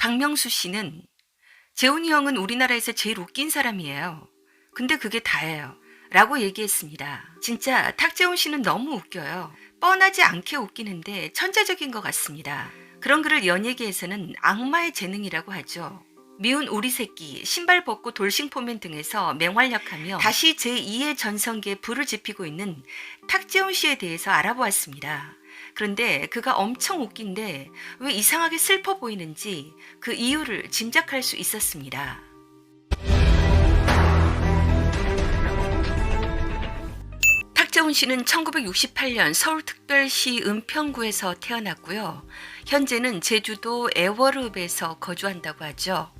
박명수 씨는 재훈이 형은 우리나라에서 제일 웃긴 사람이에요. 근데 그게 다예요. 라고 얘기했습니다. 진짜 탁재훈 씨는 너무 웃겨요. 뻔하지 않게 웃기는데 천재적인 것 같습니다. 그런 글을 연예계에서는 악마의 재능이라고 하죠. 미운 우리 새끼, 신발 벗고 돌싱포맨 등에서 맹활약하며 다시 제2의 전성기에 불을 지피고 있는 탁재훈 씨에 대해서 알아보았습니다. 그런데 그가 엄청 웃긴데 왜 이상하게 슬퍼 보이는지 그 이유를 짐작할 수 있었습니다. 탁재훈 씨는 1968년 서울특별시 은평구에서 태어났고요. 현재는 제주도 애월읍에서 거주한다고 하죠.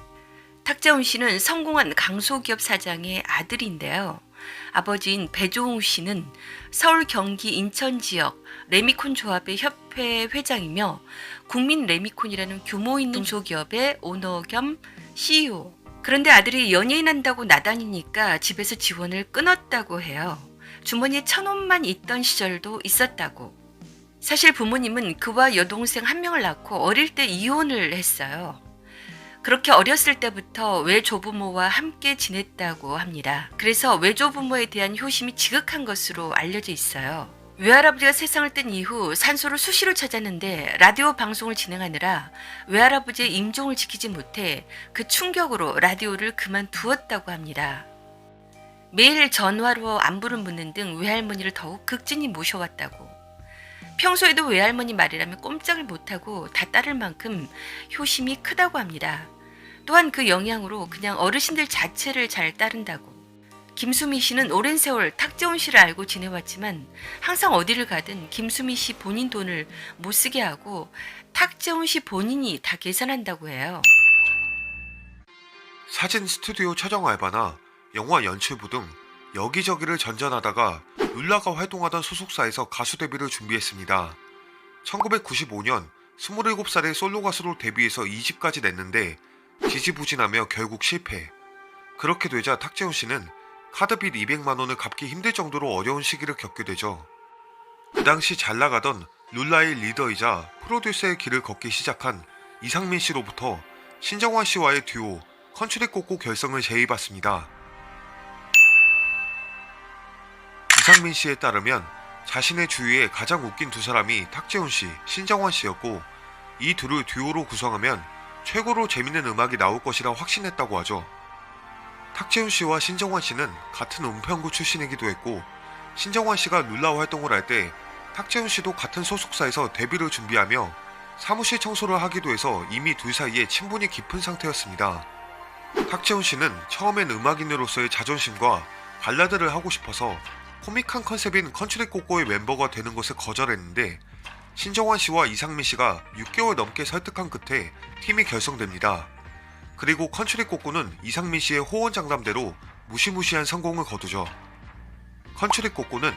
탁재훈 씨는 성공한 강소기업 사장의 아들인데요. 아버지인 배종우 씨는 서울, 경기, 인천 지역 레미콘 조합의 협회 회장이며 국민 레미콘이라는 규모 있는 중소기업의 오너 겸 CEO. 그런데 아들이 연예인 한다고 나다니니까 집에서 지원을 끊었다고 해요. 주머니에 1,000원만 있던 시절도 있었다고. 사실 부모님은 그와 여동생 한 명을 낳고 어릴 때 이혼을 했어요. 그렇게 어렸을 때부터 외조부모와 함께 지냈다고 합니다. 그래서 외조부모에 대한 효심이 지극한 것으로 알려져 있어요. 외할아버지가 세상을 뜬 이후 산소를 수시로 찾았는데 라디오 방송을 진행하느라 외할아버지의 임종을 지키지 못해 그 충격으로 라디오를 그만두었다고 합니다. 매일 전화로 안부를 묻는 등 외할머니를 더욱 극진히 모셔왔다고. 평소에도 외할머니 말이라면 꼼짝을 못하고 다 따를 만큼 효심이 크다고 합니다. 또한 그 영향으로 그냥 어르신들 자체를 잘 따른다고. 김수미 씨는 오랜 세월 탁재훈 씨를 알고 지내왔지만 항상 어디를 가든 김수미 씨 본인 돈을 못 쓰게 하고 탁재훈 씨 본인이 다 계산한다고 해요. 사진 스튜디오 촬영 알바나 영화 연출부 등 여기저기를 전전하다가 룰라가 활동하던 소속사에서 가수 데뷔를 준비했습니다. 1995년 27살의 솔로 가수로 데뷔해서 2집까지 냈는데 지지부진하며 결국 실패. 그렇게 되자 탁재훈 씨는 카드빚 200만 원을 갚기 힘들 정도로 어려운 시기를 겪게 되죠. 그 당시 잘 나가던 룰라의 리더이자 프로듀서의 길을 걷기 시작한 이상민 씨로부터 신정환 씨와의 듀오 컨츄리 꼬꼬 결성을 제의받습니다. 이상민 씨에 따르면 자신의 주위에 가장 웃긴 두 사람이 탁재훈 씨, 신정환 씨였고 이 둘을 듀오로 구성하면 최고로 재밌는 음악이 나올 것이라 확신했다고 하죠. 탁재훈 씨와 신정환 씨는 같은 은평구 출신이기도 했고 신정환 씨가 룰라 활동을 할 때 탁재훈 씨도 같은 소속사에서 데뷔를 준비하며 사무실 청소를 하기도 해서 이미 둘 사이에 친분이 깊은 상태였습니다. 탁재훈 씨는 처음엔 음악인으로서의 자존심과 발라드를 하고 싶어서 코믹한 컨셉인 컨츄리 꼬꼬의 멤버가 되는 것을 거절했는데 신정환 씨와 이상민 씨가 6개월 넘게 설득한 끝에 팀이 결성됩니다. 그리고 컨츄리 꼬꼬는 이상민 씨의 호언장담대로 무시무시한 성공을 거두죠. 컨츄리 꼬꼬는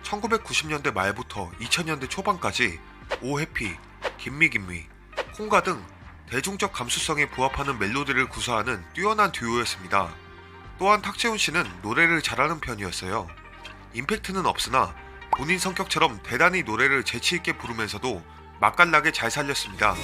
1990년대 말부터 2000년대 초반까지 오해피, 김미김미, 콩가 등 대중적 감수성에 부합하는 멜로디를 구사하는 뛰어난 듀오였습니다. 또한 탁재훈 씨는 노래를 잘하는 편이었어요. 임팩트는 없으나 본인 성격처럼 대단히 노래를 재치있게 부르면서도 맛깔나게 잘 살렸습니다.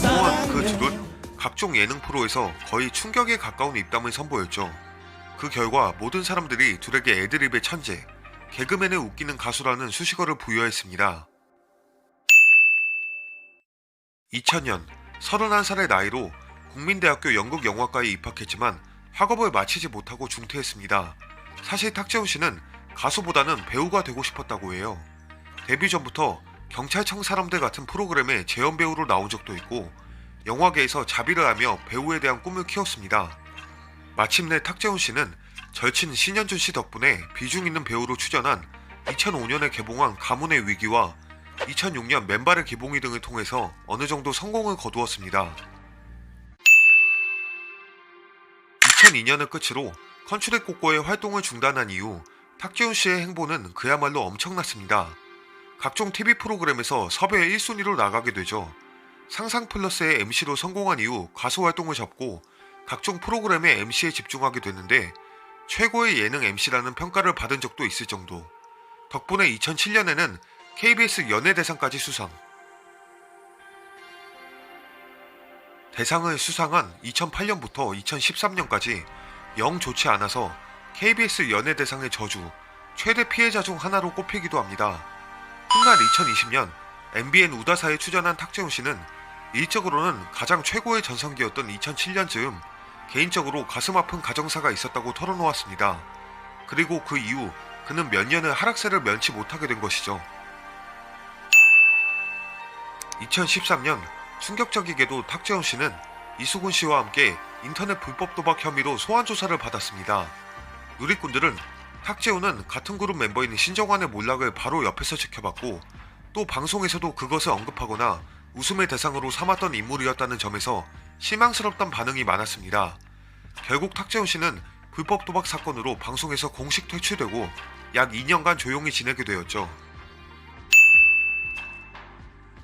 또한 그 둘은 각종 예능 프로에서 거의 충격에 가까운 입담을 선보였죠. 그 결과 모든 사람들이 둘에게 애드립의 천재, 개그맨을 웃기는 가수라는 수식어를 부여했습니다. 2000년 31살의 나이로 국민대학교 연극영화과에 입학했지만 학업을 마치지 못하고 중퇴했습니다. 사실 탁재훈 씨는 가수보다는 배우가 되고 싶었다고 해요. 데뷔 전부터 경찰청 사람들 같은 프로그램에 재연 배우로 나온 적도 있고 영화계에서 자비를 하며 배우에 대한 꿈을 키웠습니다. 마침내 탁재훈 씨는 절친 신현준 씨 덕분에 비중 있는 배우로 출연한 2005년에 개봉한 가문의 위기와 2006년 맨발의 기봉이 등을 통해서 어느 정도 성공을 거두었습니다. 2002년을 끝으로 컨츄레 꼬꼬의 활동을 중단한 이후 탁재훈 씨의 행보는 그야말로 엄청났습니다. 각종 TV 프로그램에서 섭외 1순위로 나가게 되죠. 상상 플러스의 MC로 성공한 이후 가수 활동을 접고 각종 프로그램의 MC에 집중하게 됐는데 최고의 예능 MC라는 평가를 받은 적도 있을 정도. 덕분에 2007년에는 KBS 연예대상까지 수상. 대상을 수상한 2008년부터 2013년까지 영 좋지 않아서 KBS 연예대상의 저주, 최대 피해자 중 하나로 꼽히기도 합니다. 훗날 2020년 MBN 우다사에 출연한 탁재훈 씨는 일적으로는 가장 최고의 전성기였던 2007년쯤 개인적으로 가슴 아픈 가정사가 있었다고 털어놓았습니다. 그리고 그 이후 그는 몇 년을 하락세를 면치 못하게 된 것이죠. 2013년 충격적이게도 탁재훈 씨는 이수근 씨와 함께 인터넷 불법 도박 혐의로 소환 조사를 받았습니다. 누리꾼들은 탁재훈은 같은 그룹 멤버인 신정환의 몰락을 바로 옆에서 지켜봤고 또 방송에서도 그것을 언급하거나 웃음의 대상으로 삼았던 인물이었다는 점에서 실망스럽던 반응이 많았습니다. 결국 탁재훈 씨는 불법 도박 사건으로 방송에서 공식 퇴출되고 약 2년간 조용히 지내게 되었죠.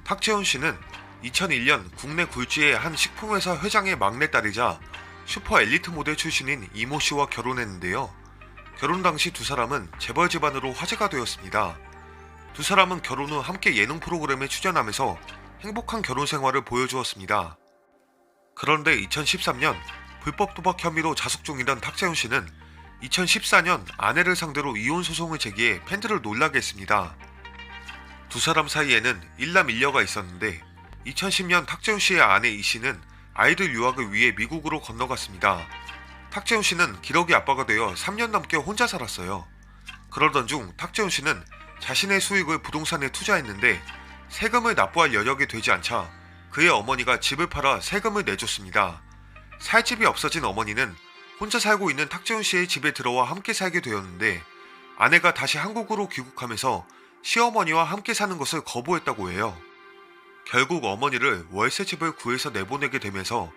탁재훈 씨는 2001년 국내 굴지의 한 식품회사 회장의 막내딸이자 슈퍼 엘리트 모델 출신인 이모 씨와 결혼했는데요. 결혼 당시 두 사람은 재벌 집안으로 화제가 되었습니다. 두 사람은 결혼 후 함께 예능 프로그램에 출연하면서 행복한 결혼 생활을 보여주었습니다. 그런데 2013년 불법 도박 혐의로 자숙 중이던 탁재훈 씨는 2014년 아내를 상대로 이혼 소송을 제기해 팬들을 놀라게 했습니다. 두 사람 사이에는 일남일녀가 있었는데 2010년 탁재훈 씨의 아내 이 씨는 아이들 유학을 위해 미국으로 건너갔습니다. 탁재훈 씨는 기러기 아빠가 되어 3년 넘게 혼자 살았어요. 그러던 중 탁재훈 씨는 자신의 수익을 부동산에 투자했는데 세금을 납부할 여력이 되지 않자 그의 어머니가 집을 팔아 세금을 내줬습니다. 살 집이 없어진 어머니는 혼자 살고 있는 탁재훈 씨의 집에 들어와 함께 살게 되었는데 아내가 다시 한국으로 귀국하면서 시어머니와 함께 사는 것을 거부했다고 해요. 결국 어머니를 월세집을 구해서 내보내게 되면서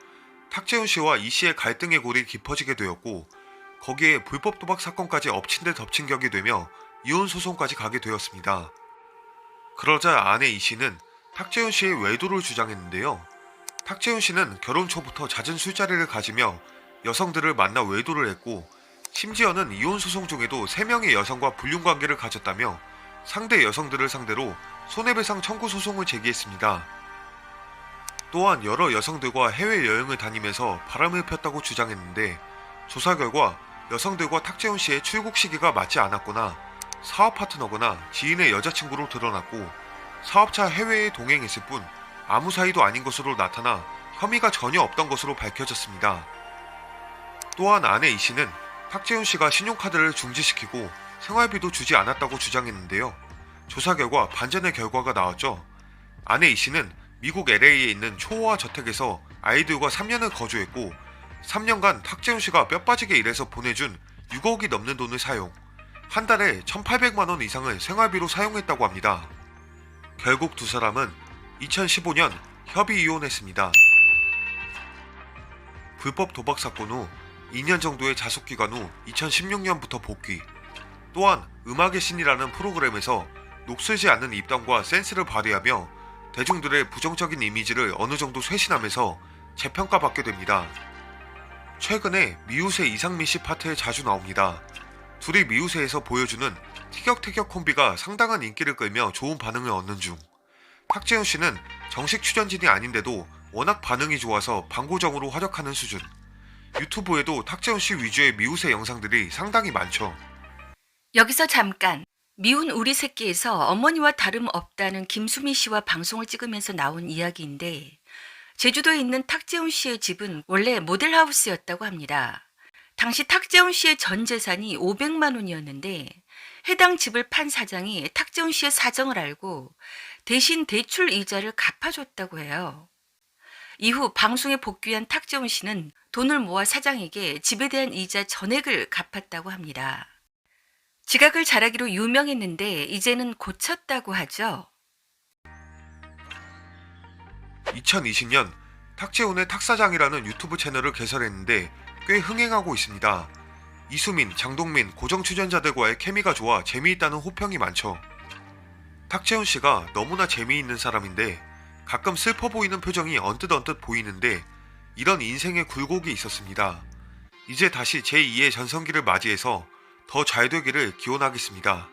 탁재훈 씨와 이 씨의 갈등의 골이 깊어지게 되었고 거기에 불법 도박 사건까지 엎친 데 덮친 격이 되며 이혼 소송까지 가게 되었습니다. 그러자 아내 이 씨는 탁재훈 씨의 외도를 주장했는데요. 탁재훈 씨는 결혼 초부터 잦은 술자리를 가지며 여성들을 만나 외도를 했고 심지어는 이혼 소송 중에도 3명의 여성과 불륜관계를 가졌다며 상대 여성들을 상대로 손해배상 청구 소송을 제기했습니다. 또한 여러 여성들과 해외여행을 다니면서 바람을 폈다고 주장했는데 조사 결과 여성들과 탁재훈 씨의 출국 시기가 맞지 않았거나 사업 파트너거나 지인의 여자친구로 드러났고 사업차 해외에 동행했을 뿐 아무 사이도 아닌 것으로 나타나 혐의가 전혀 없던 것으로 밝혀졌습니다. 또한 아내 이 씨는 탁재훈 씨가 신용카드를 중지시키고 생활비도 주지 않았다고 주장했는데요. 조사 결과 반전의 결과가 나왔죠. 아내 이 씨는 미국 LA에 있는 초호화 저택에서 아이들과 3년을 거주했고 3년간 탁재훈 씨가 뼈 빠지게 일해서 보내준 6억이 넘는 돈을 사용, 한 달에 1,800만 원 이상을 생활비로 사용했다고 합니다. 결국 두 사람은 2015년 협의 이혼했습니다. 불법 도박 사건 후 2년 정도의 자숙 기간 후 2016년부터 복귀. 또한 음악의 신이라는 프로그램에서 녹슬지 않는 입담과 센스를 발휘하며 대중들의 부정적인 이미지를 어느 정도 쇄신하면서 재평가받게 됩니다. 최근에 미우새 이상민 씨 파트에 자주 나옵니다. 둘이 미우새에서 보여주는 티격태격 콤비가 상당한 인기를 끌며 좋은 반응을 얻는 중. 탁재훈 씨는 정식 출연진이 아닌데도 워낙 반응이 좋아서 광고정으로 활약하는 수준. 유튜브에도 탁재훈 씨 위주의 미우새 영상들이 상당히 많죠. 여기서 잠깐. 미운 우리 새끼에서 어머니와 다름없다는 김수미 씨와 방송을 찍으면서 나온 이야기인데 제주도에 있는 탁재훈 씨의 집은 원래 모델하우스였다고 합니다. 당시 탁재훈 씨의 전 재산이 500만 원이었는데 해당 집을 판 사장이 탁재훈 씨의 사정을 알고 대신 대출 이자를 갚아줬다고 해요. 이후 방송에 복귀한 탁재훈 씨는 돈을 모아 사장에게 집에 대한 이자 전액을 갚았다고 합니다. 지각을 잘하기로 유명했는데 이제는 고쳤다고 하죠. 2020년 탁재훈의 탁사장이라는 유튜브 채널을 개설했는데 꽤 흥행하고 있습니다. 이수민, 장동민, 고정 출연자들과의 케미가 좋아 재미있다는 호평이 많죠. 탁재훈 씨가 너무나 재미있는 사람인데 가끔 슬퍼 보이는 표정이 언뜻 보이는데 이런 인생의 굴곡이 있었습니다. 이제 다시 제2의 전성기를 맞이해서 더 잘 되기를 기원하겠습니다.